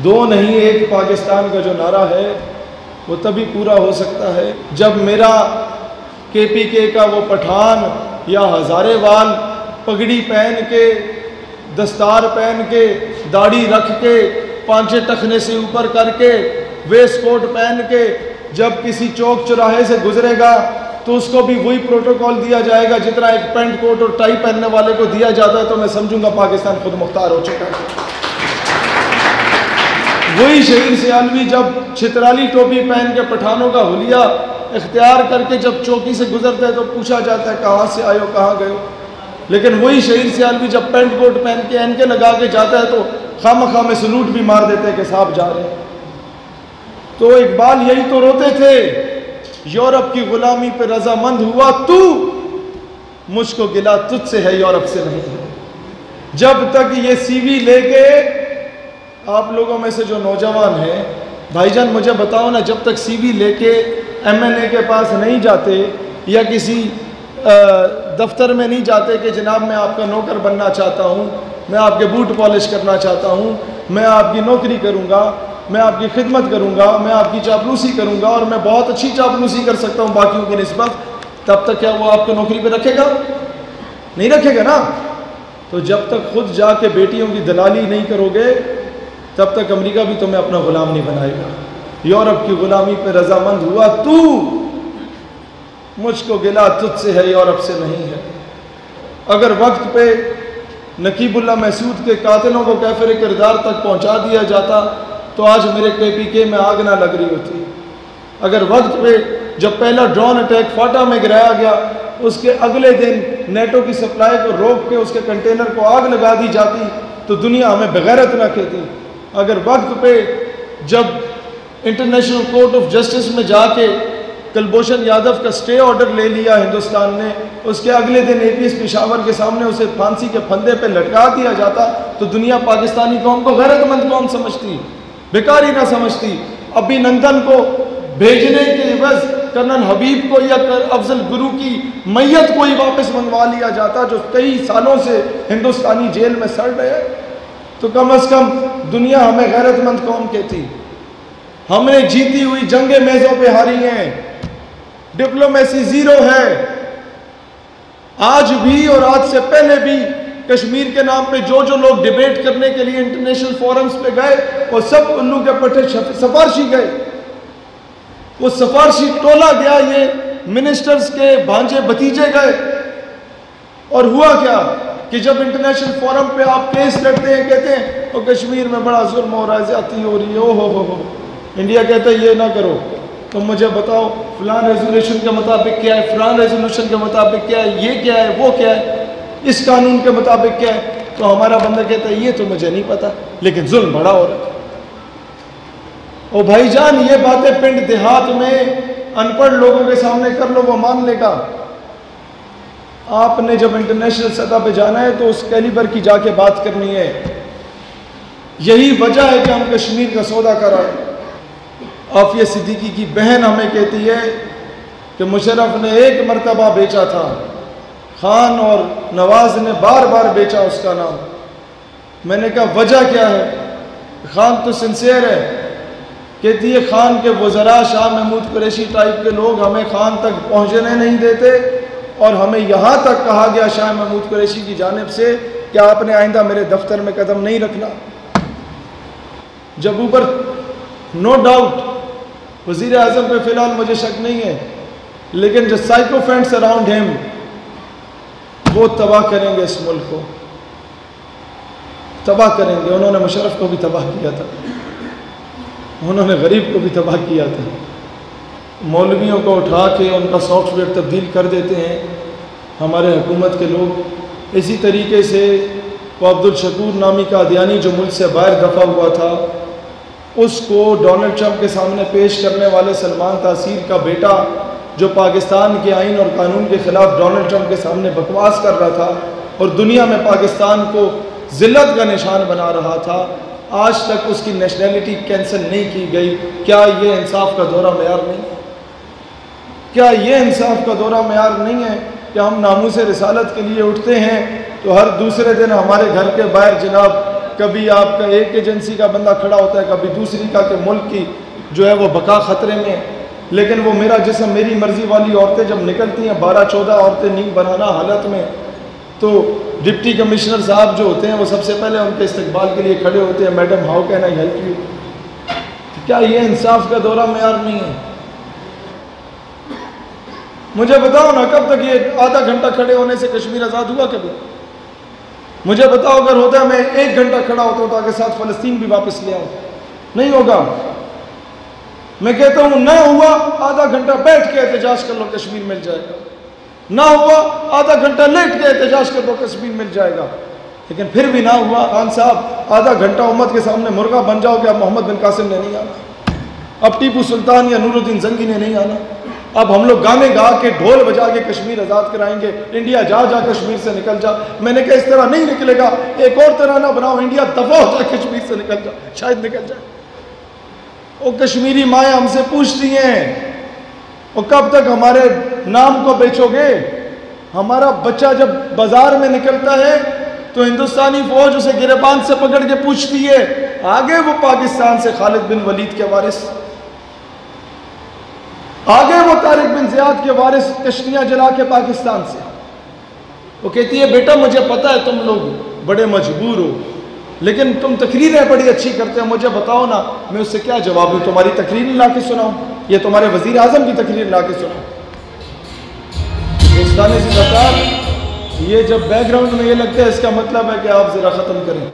دو نہیں ایک پاکستان کا جو نعرہ ہے وہ تبھی پورا ہو سکتا ہے جب میرا کے پی کے کا وہ پٹھان یا ہزارے وال پگڑی پہن کے دستار پہن کے داڑھی رکھ کے پانچے ٹخنے سے اوپر کر کے ویسٹ کوٹ پہن کے جب کسی چوک چوراہے سے گزرے گا تو اس کو بھی وہی پروٹوکول دیا جائے گا جتنا ایک پینٹ کوٹ اور ٹائی پہننے والے کو دیا جاتا ہے، تو میں سمجھوں گا پاکستان خود مختار ہو چکا ہے۔ وہی شہید سیالوی جب چھترالی ٹوپی پہن کے پٹھانوں کا حلیہ اختیار کر کے جب چوکی سے گزرتے ہیں تو پوچھا جاتا ہے کہاں سے آئے ہو، کہاں گئے ہو، لیکن وہی شہید سیالوی جب پینٹ کوٹ پہن کے اینکے لگا کے جاتا ہے تو خواہ میں سلوٹ بھی مار دیتے ہیں کہ صاحب جا رہے ہیں۔ تو اقبال یہی تو روتے تھے، یورپ کی غلامی پہ رضامند ہوا تو، مجھ کو گلا تجھ سے ہے یورپ سے نہیں ہے۔ جب تک یہ سی وی لے کے آپ لوگوں میں سے جو نوجوان ہیں، بھائی جان مجھے بتاؤ نا، جب تک سی وی لے کے ایم این اے کے پاس نہیں جاتے یا کسی دفتر میں نہیں جاتے کہ جناب میں آپ کا نوکر بننا چاہتا ہوں، میں آپ کے بوٹ پالش کرنا چاہتا ہوں، میں آپ کی نوکری کروں گا، میں آپ کی خدمت کروں گا، میں آپ کی چاپلوسی کروں گا اور میں بہت اچھی چاپلوسی کر سکتا ہوں باقیوں کی نسبت، تب تک کیا وہ آپ کو نوکری پہ رکھے گا؟ نہیں رکھے گا نا۔ تو جب تک خود جا کے بیٹیوں کی دلالی نہیں کرو گے تب تک امریکہ بھی تمہیں اپنا غلام نہیں بنائے گا۔ یورپ کی غلامی پہ رضامند ہوا تو، مجھ کو گلا تجھ سے ہے یورپ سے نہیں ہے۔ اگر وقت پہ نقیب اللہ محسود کے قاتلوں کو کیفر کردار تک پہنچا دیا جاتا تو آج میرے کے پی کے میں آگ نہ لگ رہی ہوتی۔ اگر وقت پہ جب پہلا ڈرون اٹیک فاٹا میں گرایا گیا اس کے اگلے دن نیٹو کی سپلائی کو روک کے اس کے کنٹینر کو آگ لگا دی جاتی تو دنیا ہمیں بغیرت نہ کہتی۔ اگر وقت پہ جب انٹرنیشنل کورٹ آف جسٹس میں جا کے کلبھوشن یادو کا سٹے آرڈر لے لیا ہندوستان نے، اس کے اگلے دن اے پی ایس پشاور کے سامنے اسے پھانسی کے پھندے پہ لٹکا دیا جاتا تو دنیا پاکستانی قوم کو غیرت مند قوم سمجھتی، بیکاری نہ سمجھتی۔ ابھی نندن کو بھیجنے کے عوض کرنل حبیب کو یا افضل گرو کی میت کو ہی واپس منگوا لیا جاتا جو کئی سالوں سے ہندوستانی جیل میں سڑ رہے، تو کم از کم دنیا ہمیں غیرت مند قوم کہتی۔ ہم نے جیتی ہوئی جنگیں میزوں پہ ہاری ہیں، ڈپلومیسی زیرو ہے۔ آج بھی اور آج سے پہلے بھی کشمیر کے نام پہ جو لوگ ڈیبیٹ کرنے کے لیے انٹرنیشنل فورمز پہ گئے وہ سب الو کے پٹھے سفارشی گئے، وہ سفارشی ٹولا گیا، یہ منسٹرز کے بھانجے بھتیجے گئے۔ اور ہوا کیا کہ جب انٹرنیشنل فورم پہ آپ کیس لڑتے ہیں کہتے ہیں وہ کشمیر میں بڑا ظلم ہو رہا ہے، زیادتی ہو رہی ہے، او ہو، انڈیا کہتا ہے یہ نہ کرو، تم مجھے بتاؤ فلان ریزولوشن کے مطابق کیا ہے، فلان ریزولوشن کے مطابق کیا ہے، یہ کیا ہے، وہ کیا ہے، اس قانون کے مطابق کیا ہے، تو ہمارا بندہ کہتا ہے یہ تو مجھے نہیں پتا لیکن ظلم بڑا ہو رہا ہے۔ او بھائی جان یہ باتیں پنڈ دیہات میں ان پڑھ لوگوں کے سامنے کر لو وہ مان لے گا، آپ نے جب انٹرنیشنل سطح پہ جانا ہے تو اس کیلیبر کی جا کے بات کرنی ہے۔ یہی وجہ ہے کہ ہم کشمیر کا سودا کر آئے۔ عافیہ صدیقی کی بہن ہمیں کہتی ہے کہ مشرف نے ایک مرتبہ بیچا تھا، خان اور نواز نے بار بار بیچا اس کا نام۔ میں نے کہا وجہ کیا ہے؟ خان تو سنسیئر ہے، کہتی ہے خان کے وزراء شاہ محمود قریشی ٹائپ کے لوگ ہمیں خان تک پہنچنے نہیں دیتے اور ہمیں یہاں تک کہا گیا شاہ محمود قریشی کی جانب سے کہ آپ نے آئندہ میرے دفتر میں قدم نہیں رکھنا۔ جب اوپر نو ڈاؤٹ وزیر اعظم پہ فی الحال مجھے شک نہیں ہے لیکن جو سائیکوفینٹس اراؤنڈ ہم وہ تباہ کریں گے، اس ملک کو تباہ کریں گے۔ انہوں نے مشرف کو بھی تباہ کیا تھا، انہوں نے غریب کو بھی تباہ کیا تھا، مولویوں کو اٹھا کے ان کا سافٹ ویئر تبدیل کر دیتے ہیں ہمارے حکومت کے لوگ۔ اسی طریقے سے وہ عبدالشکور نامی قادیانی جو ملک سے باہر دفع ہوا تھا اس کو ڈونلڈ ٹرمپ کے سامنے پیش کرنے والے سلمان تاثیر کا بیٹا جو پاکستان کے آئین اور قانون کے خلاف ڈونلڈ ٹرمپ کے سامنے بکواس کر رہا تھا اور دنیا میں پاکستان کو ذلت کا نشان بنا رہا تھا، آج تک اس کی نیشنلٹی کینسل نہیں کی گئی۔ کیا یہ انصاف کا دورہ معیار نہیں ہے؟ کیا یہ انصاف کا دورہ معیار نہیں ہے کہ ہم ناموس رسالت کے لیے اٹھتے ہیں تو ہر دوسرے دن ہمارے گھر کے باہر جناب کبھی آپ کا ایک ایجنسی کا بندہ کھڑا ہوتا ہے، کبھی دوسری کا کہ ملک کی جو ہے وہ بقا خطرے میں، لیکن وہ میرا جسم میری مرضی والی عورتیں جب نکلتی ہیں 12-14 عورتیں نیم برہنہ حالت میں، تو ڈپٹی کمشنر صاحب جو ہوتے ہیں وہ سب سے پہلے ان کے استقبال کے لیے کھڑے ہوتے ہیں، madam how can I help you? کیا یہ انصاف کا دورہ معیار نہیں ہے؟ مجھے بتاؤ نا، کب تک یہ آدھا گھنٹہ کھڑے ہونے سے کشمیر آزاد ہوا کبھی؟ مجھے بتاؤ اگر ہوتا ہے میں 1 گھنٹہ کھڑا ہوتا ہوں تاکہ ساتھ فلسطین بھی واپس لے آؤں، نہیں ہوگا۔ میں کہتا ہوں نہ ہوا آدھا گھنٹہ بیٹھ کے احتجاج کر لو کشمیر مل جائے گا، نہ ہوا آدھا گھنٹہ لیٹ کے احتجاج کر لو کشمیر مل جائے گا، لیکن پھر بھی نہ ہوا خان صاحب آدھا گھنٹہ امت کے سامنے مرغا بن جاؤ کہ اب محمد بن قاسم نے نہیں آنا، اب ٹیپو سلطان یا نور الدین زنگی نے نہیں آنا، اب ہم لوگ گانے گا کے ڈھول بجا کے کشمیر آزاد کرائیں گے، انڈیا جا جا کشمیر سے نکل جا۔ میں نے کہا اس طرح نہیں نکلے گا، ایک اور ترانہ بناؤ، انڈیا دفع ہو جائے کشمیر سے نکل جا، شاید نکل جائے۔ وہ کشمیری مائیں ہم سے پوچھتی ہیں وہ کب تک ہمارے نام کو بیچو گے؟ ہمارا بچہ جب بازار میں نکلتا ہے تو ہندوستانی فوج اسے گریبان سے پکڑ کے پوچھتی ہے، آگے وہ پاکستان سے خالد بن ولید کے وارث، آگے وہ طارق بن زیاد کے وارث کشتیاں جلا کے پاکستان سے۔ وہ کہتی ہے بیٹا مجھے پتا ہے تم لوگ بڑے مجبور ہو، لیکن تم تقریریں بڑی اچھی کرتے ہو، مجھے بتاؤ نا میں اس سے کیا جواب دوں؟ تمہاری تقریر لا کے سناؤں یا تمہارے وزیر اعظم کی تقریر لا کے سناؤں؟ دوستانے سے بتا، یہ جب بیک گراؤنڈ میں یہ لگتا ہے اس کا مطلب ہے کہ آپ ذرا ختم کریں۔